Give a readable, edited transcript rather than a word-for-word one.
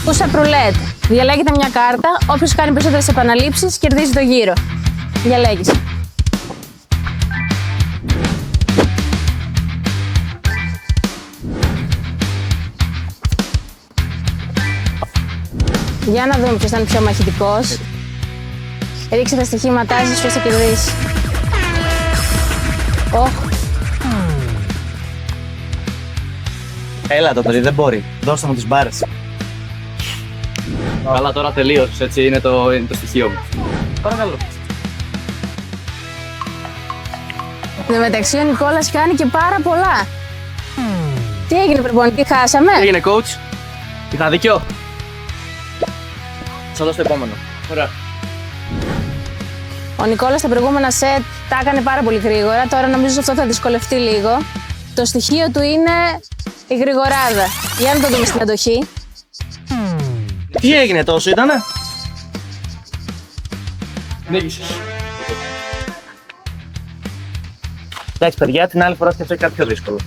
Πούσα ρουλέτ. Διαλέγετε μια κάρτα. Όποιος κάνει περισσότερες επαναλήψεις κερδίζει το γύρο. Διαλέγεις. Για να δούμε ποιος θα είναι πιο μαχητικός. Ρίξε τα στοιχήματά σας, ποιος θα κερδίσει. Έλα το παιδί, δεν μπορεί. Δώστε μου τις μπάρες. Καλά, τώρα τελείωσες, έτσι είναι το στοιχείο μου. Παρακαλώ. Εν τω μεταξύ ο Νικόλας κάνει και πάρα πολλά. Τι έγινε προπονητή, χάσαμε. Τι έγινε, coach? Είχα δίκιο. Θα δώσω το επόμενο. Ωραία. Ο Νικόλας στα προηγούμενα σετ τα έκανε πάρα πολύ γρήγορα. Τώρα νομίζω ότι αυτό θα δυσκολευτεί λίγο. Το στοιχείο του είναι η γρηγοράδα. Για να το δούμε στην αντοχή. Τι έγινε τόσο ήτανε? Νίκησες. Εντάξει παιδιά, την άλλη φορά σκέφτομαι κάτι πιο δύσκολο.